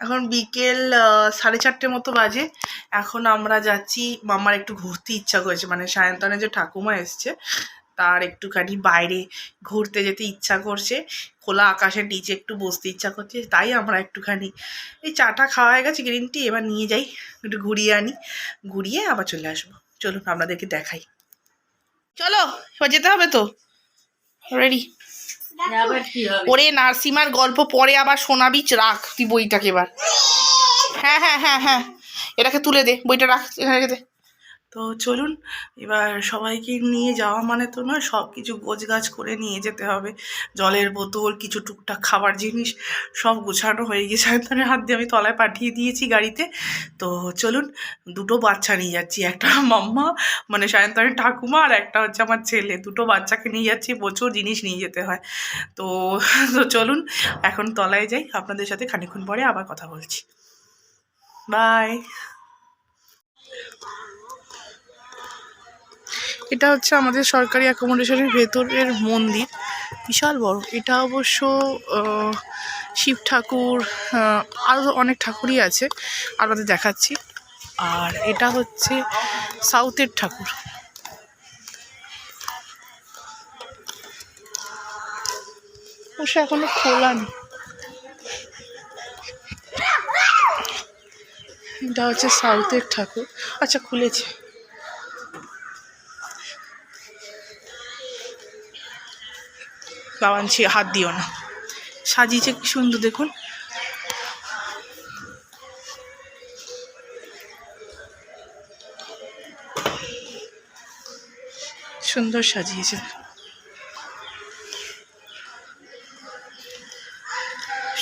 এখন বিকেল 4:30 মতো বাজে। এখন আমরা যাচ্ছি, মামার একটু ঘুরতে ইচ্ছা করেছে, মানে সায়ন্তনে যে ঠাকুমা এসছে তার একটুখানি বাইরে ঘুরতে যেতে ইচ্ছা করছে, খোলা আকাশের নিচে একটু বসতে ইচ্ছা করছে, তাই আমরা একটুখানি এই চাটা খাওয়া হয়ে গেছে, গ্রিন টি, এবার নিয়ে যাই একটু ঘুরিয়ে আনি, ঘুরিয়ে আবার চলে আসবো। চলুন আপনাদেরকে দেখাই। চলো এবার যেতে হবে তো, রেডি। ওরে নার্সিমার গল্প পরে আবার শোনাবি, রাখ তুই বইটাকে এবার। হ্যাঁ হ্যাঁ হ্যাঁ হ্যাঁ, এটাকে তুলে দে, বইটা রাখ এখানে রেখে দে। তো চলুন, এবার সবাইকে নিয়ে যাওয়া মানে তো নয়, সব কিছু গোছগাছ করে নিয়ে যেতে হবে। জলের বোতল, কিছু টুকটাক খাবার জিনিস সব গোছানো হয়ে গিয়ে সায়ন্তনের হাত দিয়ে আমি তলায় পাঠিয়ে দিয়েছি গাড়িতে। তো চলুন, দুটো বাচ্চা নিয়ে যাচ্ছি, একটা মাম্মা মানে সায়ন্তনের ঠাকুমা, আর একটা হচ্ছে আমার ছেলে, দুটো বাচ্চাকে নিয়ে যাচ্ছি, প্রচুর জিনিস নিয়ে যেতে হয়। তো তো চলুন এখন তলায় যাই, আপনাদের সাথে খানিক্ষণ পরে আবার কথা বলছি। বাই। এটা হচ্ছে আমাদের সরকারি অ্যাকোমোডেশনের ভেতরের মন্দির, বিশাল বড়। এটা অবশ্য শিব ঠাকুর, আরও অনেক ঠাকুরই আছে, আপনাদের দেখাচ্ছি। আর এটা হচ্ছে সাউথের ঠাকুর। অবশ্য এখনো খোলা নেই। এটা হচ্ছে সাউথের ঠাকুর। আচ্ছা খুলেছে। বাবানছি হাত দিও না। সাজিয়েছে কি সুন্দর দেখুন। সুন্দর সাজিয়েছে,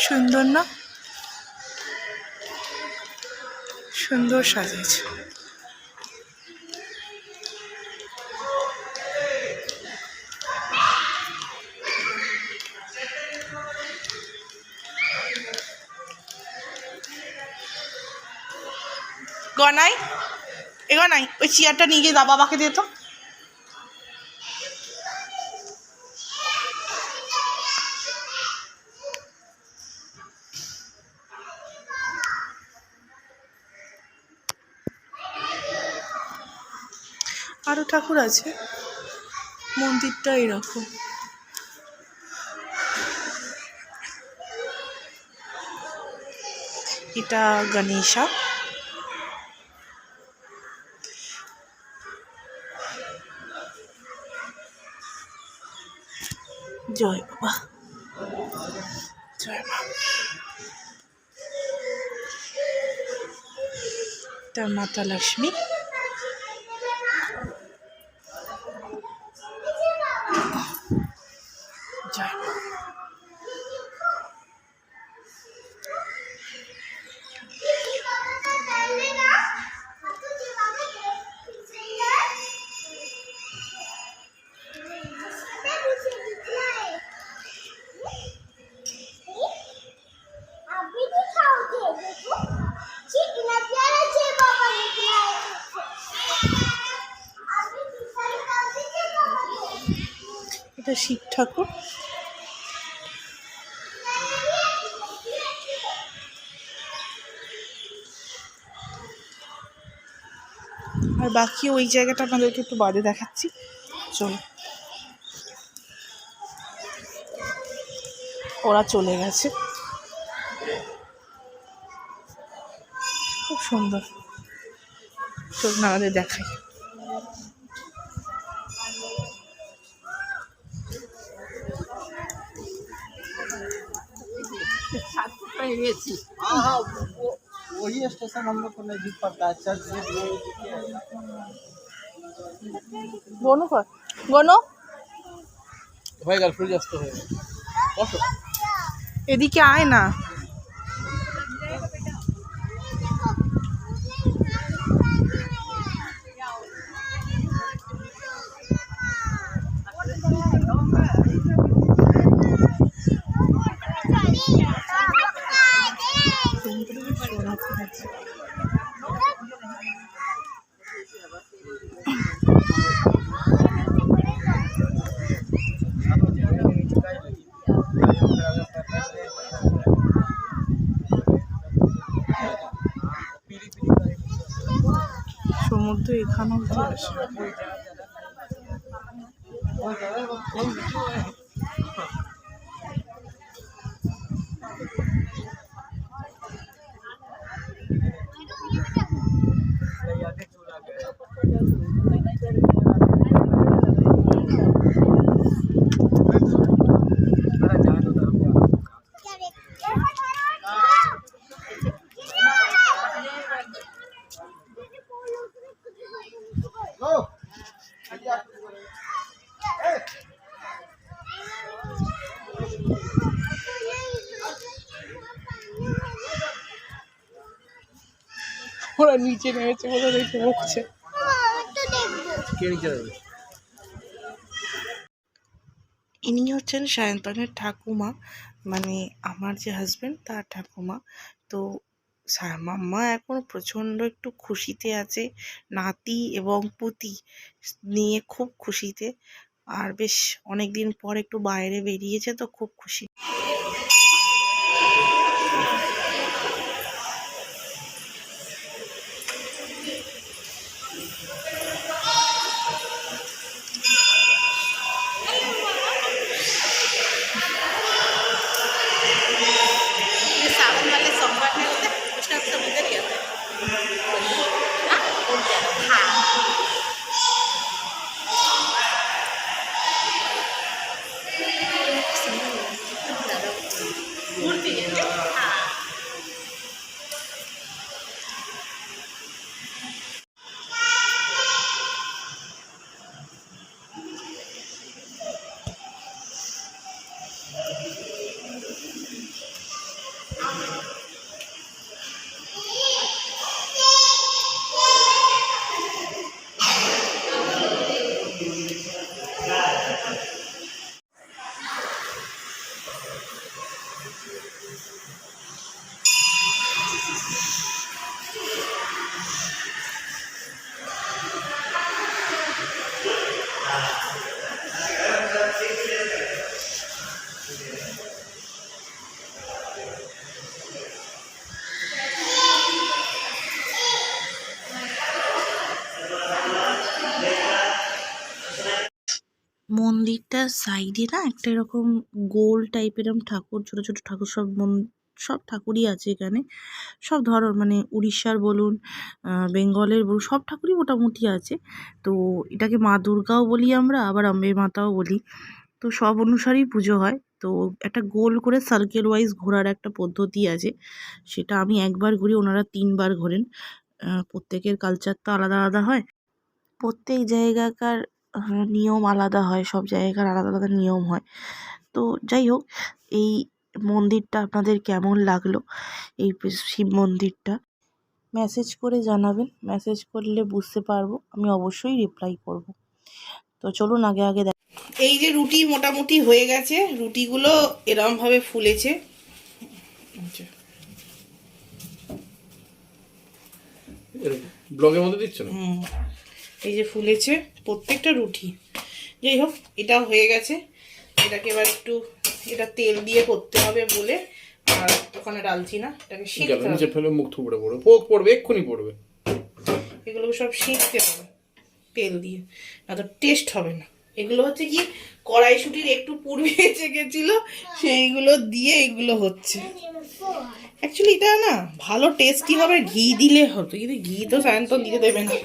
সুন্দর না? সুন্দর সাজিয়েছে। গনাই, এ গনাই, ওই চেয়ারটা নিয়ে গিয়ে বাবাকে দিয়ে তো। আরও ঠাকুর আছে, মন্দিরটা এরকম। এটা গণেশা, জয় বাবা, জয় মা। এটা মাতা লক্ষ্মী, জয় মা। এটা শিব ঠাকুর। আর বাকি ওই জায়গাটা আপনাদেরকে একটু বাদে দেখাচ্ছি, চলো। ওরা চলে গেছে, খুব সুন্দর। চলুন আমাদের দেখাই। वही स्टेशन हम लोग को नजदीक पड़ता है, चर्च গনো কর, গনো হয়ে গেল, সূর্যাস্ত হয়ে গেল। এদিকে আয় না। কিন্তু এখানে অবধি আসে। ওরা নিচে নেমেছে বলে দেখে বকছে। ইনি হচ্ছেন সায়ন্তনের ঠাকুমা, মানে আমার যে হাজবেন্ড তার ঠাকুমা। তো মাম্মা এখন প্রচণ্ড একটু খুশিতে আছে, নাতি এবং পুতি নিয়ে খুব খুশিতে। আর বেশ অনেক দিন পর একটু বাইরে বেরিয়েছে, তো খুব খুশি। सावन वाले सोमवार में होता है, कुछ ना कुछ सब इधर ही आता है। মন্দিরটার সাইডে না একটা এরকম গোল টাইপের এরকম ঠাকুর, ছোট ছোট ঠাকুর, সব ঠাকুরই আছে এখানে। সব ধরন, মানে উড়িষ্যার বলুন, বেঙ্গলের বলুন, সব ঠাকুরই মোটামুটি আছে। তো এটাকে মা দুর্গাও বলি আমরা, আবার আম্বে মাতাও বলি। তো সব অনুসারেই পুজো হয়। তো একটা গোল করে সার্কেল ওয়াইজ ঘোরার একটা পদ্ধতি আছে, সেটা আমি একবার ঘুরি, ওনারা 3 বার ঘোরেন। প্রত্যেকের কালচার তো আলাদা আলাদা হয়, প্রত্যেক জায়গাকার নিয়ম আলাদা হয়, সব জায়গার আলাদা আলাদা নিয়ম হয়। তো যাই হোক, এই মন্দিরটা আপনাদের কেমন লাগলো, এই শিব মন্দিরটা মেসেজ করে জানাবেন। মেসেজ করলে বুঝতে পারবো, আমি অবশ্যই রিপ্লাই করব। তো চলুন আগে আগে দেখ। এই যে রুটি মোটামুটি হয়ে গেছে, রুটিগুলো এরমভাবে ফুলেছে। ব্লগের মধ্যে দিচ্ছ না? এই যে ফুলেছে প্রত্যেকটা রুটি। যাই হোক, এটাও হয়ে গেছে। এটাকে এবার একটু এটা তেল দিয়ে করতে হবে বলে আর ওখানে ডালছি না, এটাকে শিখতে হবে। নিচে ফেলে মুখ থুবড়ে পড়বে, পড়বে, এক্ষুনি পড়বে। এগুলো সব শিখতে হবে তেল দিয়ে, না তো টেস্ট হবে না। এগুলো হচ্ছে কি কড়াইশুটির একটু পূর্বে বেঁচে গেছিল, সেইগুলো দিয়ে এগুলো হচ্ছে। অ্যাকচুয়ালি এটা না ভালো টেস্টি হবে ঘি দিলে হতো, কিন্তু ঘি তো সায়ন্তন দিতে দেবে না,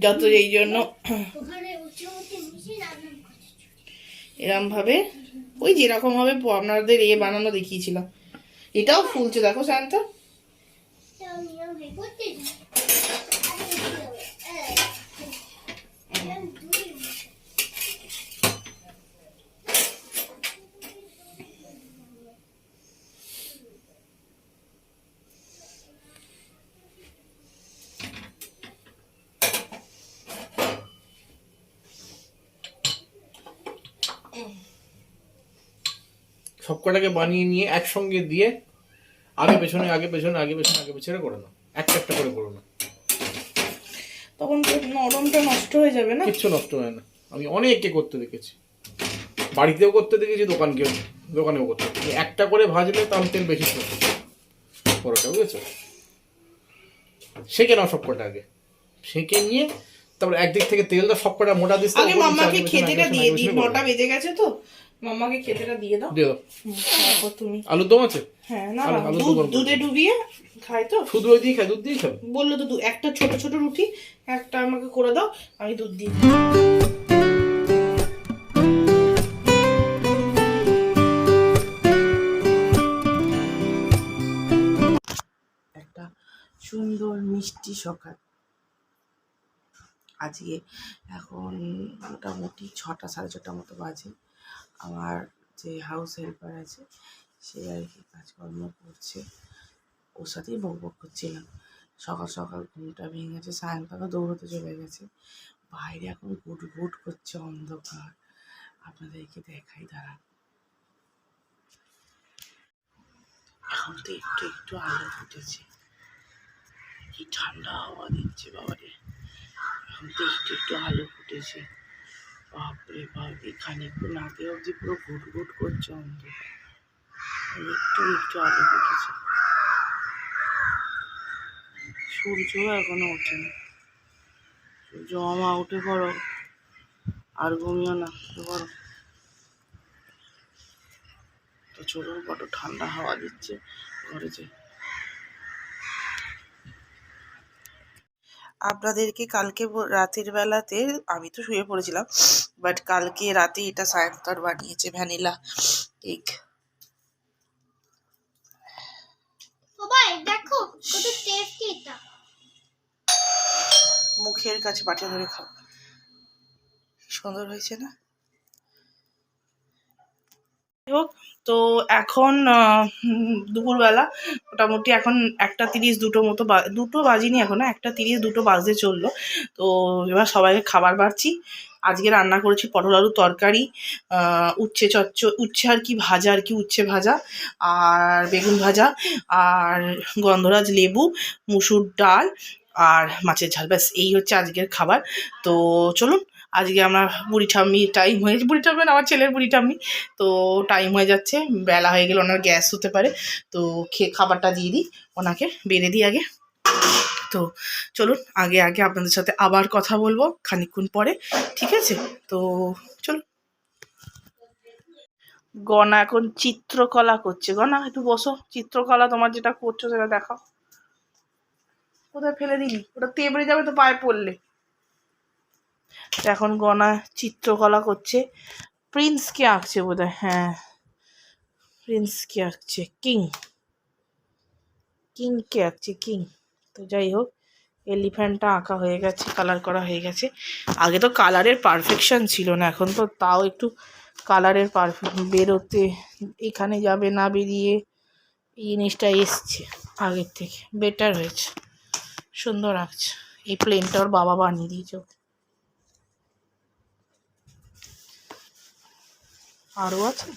যত এই জন্য এরম ভাবে ওই যেরকম ভাবে আপনাদের বানানো দেখিয়েছিলাম। এটাও ফুলছে দেখো সায়ন্তন। সব কটাকে বানিয়ে নিয়ে একসঙ্গে দিয়ে আগে পেছনে আগে পেছনে আগে পেছনে আগে পেছনে করে নাও, একটা একটা করে করো না, তখন তো নরমটা নষ্ট হয়ে যাবে না। কিচ্ছু নষ্ট হয় না। আমি অনেককে করতে দেখেছি, বাড়িতেও করতে দেখেছি, দোকানেও করতে দেখেছি। একটা করে ভাজলে তাহলে তেল বেশি পড়োটা, বুঝেছো? সেকে নাও সব কটা আগে, সেঁকে নিয়ে তারপর একদিক থেকে তেলটা সব কটা মোটা দিস। আগে মাম্মাকে খেতেটা দিয়ে দিই, 9টা বেজে গেছে তো মাম্মাকে খেতেটা দিয়ে দাও। দিয়ে দাও। তারপর তুমি আলুর দম আছে? হ্যাঁ না না, দুধে ডুবিয়ে খাই তো। শুধু ওই দিয়ে খাই? দুধ দিয়ে খাবে? বললো তো একটা ছোট ছোট রুটি একটা আমাকে করে দাও, আমি দুধ দিয়ে একটা সুন্দর মিষ্টি সকাল আজকে। এখন মোটামুটি 6টা 6:30 মতো বাজে। আমার যে হাউস হেল্পার আছে সে আর কি কাজকর্ম করছে, ওর সাথেই বকবক করছিলাম। সকাল সকাল ঘুমটা ভেঙে গেছে, সায়ন্তনও দৌড়তে চলে গেছে। বাইরে এখন গুট গুট করছে অন্ধকার, আপনাদেরকে দেখাই দাঁড়ান। এখন তো একটু একটু আলো ফুটেছে, কি ঠান্ডা হাওয়া দিচ্ছে বাবারে। এখন তো একটু একটু আলো ফুটেছে, বাপরে বাপ, খানিকক্ষণ আগে অবধি পুরো ঘুট ঘুট করছে অন্ধকার, একটু একটু আলো ফুটেছে। সূর্য এখনো ওঠেনি। সূর্য মামা উঠে পড়ো, আর ঘুমিও না, উঠে পড়ো। তো চলুন, বড় ঠান্ডা হাওয়া দিচ্ছে, ঘরে যাই। আপনাদেরকে কালকে রাতের বেলাতে আমি তো শুয়ে পড়েছিলাম, বাট কালকে রাতে এটা সায়ন্তন বানিয়েছে, ভ্যানিলা কেক। সবাই দেখো কত টেস্টি এটা। মুখের কাছে বাটি ধরে খাও, সুন্দর হয়েছে না? হোক, তো এখন দুপুরবেলা মোটামুটি এখন 1:30 2টো মতো, 2টো বাজিনি এখনো, 1:30 2টো বাজতে চললো। তো এবার সবাইকে খাবার বাড়ছি। আজকে রান্না করেছি পটল আলুর তরকারি, উচ্ছে আর কি ভাজা, আর কি উচ্ছে ভাজা আর বেগুন ভাজা আর গন্ধরাজ লেবু, মুসুর ডাল আর মাছের ঝাল, ব্যাস এই হচ্ছে আজকের খাবার। তো চলুন, আজকে আমার বুড়ি ঠাম্মি টাইম হয়েছে, বুড়ি ঠাম্মি আমার ছেলের বুড়ি ঠাম্মি, তো টাইম হয়ে যাচ্ছে, বেলা হয়ে গেলে ওনার গ্যাস হতে পারে, তো খাবারটা দিয়ে দিই, ওনাকে বেড়ে দিই আগে। তো চলুন, আগে আগে আপনাদের সাথে আবার কথা বলবো খানিকক্ষণ পরে, ঠিক আছে? তো চলুন। গনা এখন চিত্রকলা করছে। গনা একটু বসো, চিত্রকলা তোমার যেটা করছো সেটা দেখাও। কোথায় ফেলে দিলি? ওটা তেবড়ে যাবে তো পায়ে পড়লে। এখন গনা চিত্রকলা করছে, প্রিন্সকে আঁকছে বোধহয়, হ্যাঁ প্রিন্সকে আঁকছে, কিংকে আঁকছে, কিং। তো যাই হোক, এলিফ্যান্টটা আঁকা হয়ে গেছে, কালার করা হয়ে গেছে। আগে তো কালারের পারফেকশন ছিল না, এখন তো তাও একটু কালারের বেরোতে এখানে যাবে না বেরিয়ে এই জিনিসটা এসছে, আগের থেকে বেটার হয়েছে, সুন্দর আঁকছে। এই প্লেনটা ওর বাবা বানিয়ে দিয়েছে। আরও আছে,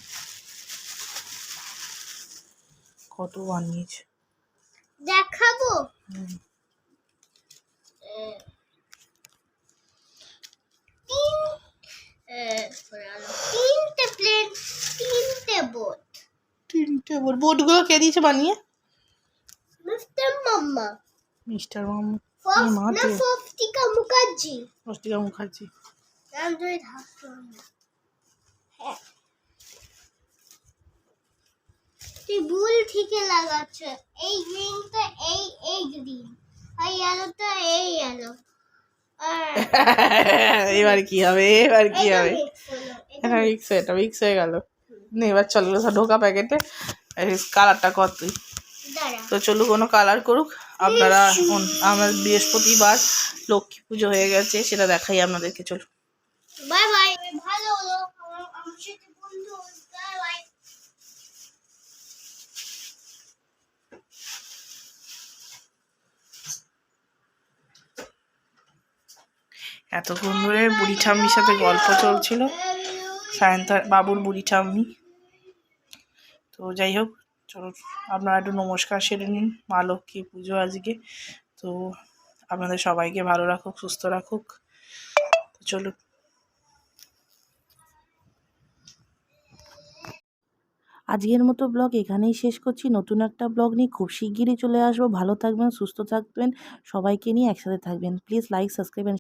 কত বানিয়েছে দেখাবো। তিনটে প্লেট, তিনটে বোট। তিনটে বোটগুলো কে দিয়েছে বানিয়ে? মিস্টার মাম্মা, মিস্টার মামু, না স্বস্তিকা মুখার্জি। স্বস্তিকা মুখার্জি। অ্যান্ড্রয়েড হাসপাতাল। হ্যাঁ, তুই ভুল ঠিকই লাগাচ্ছ। এই গ্রিনটা এই গ্রিন, আর ইয়েলোটা এই ইয়েলো। এবার কি হবে, এবার কি হবে? এটা এটা মিক্স হয়ে গেল। নে এবার চলো ঢোকা প্যাকেটে, কালারটা কর তুই। দাঁড়া, তো চলুক, কোনো কালার করুক আপনারা। আমার বৃহস্পতিবার লক্ষ্মী পুজো হয়ে গেছে, সেটা দেখাই আপনাদেরকে, চলুন। Bye bye. ভালো হলো আমার সাথে বন্ধু। Bye bye. এতক্ষণ ধরে বুড়ি ঠাম্মির সাথে গল্প চলছিল, সায়ন্তন বাবুর বুড়ি ঠাম্মি। তো যাই হোক, চলুন আপনারা একটু নমস্কার সেরে নিন। মা লক্ষ্মী পুজো আজকে, তো আপনাদের সবাইকে ভালো রাখুক, সুস্থ রাখুক। তো চলুন। আজকের মতো ব্লগ এখানেই শেষ করছি। নতুন একটা ব্লগ নিয়ে খুব শিগগিরই চলে আসবো। ভালো থাকবেন, সুস্থ থাকবেন, সবাইকে নিয়ে একসাথে থাকবেন। Please like, subscribe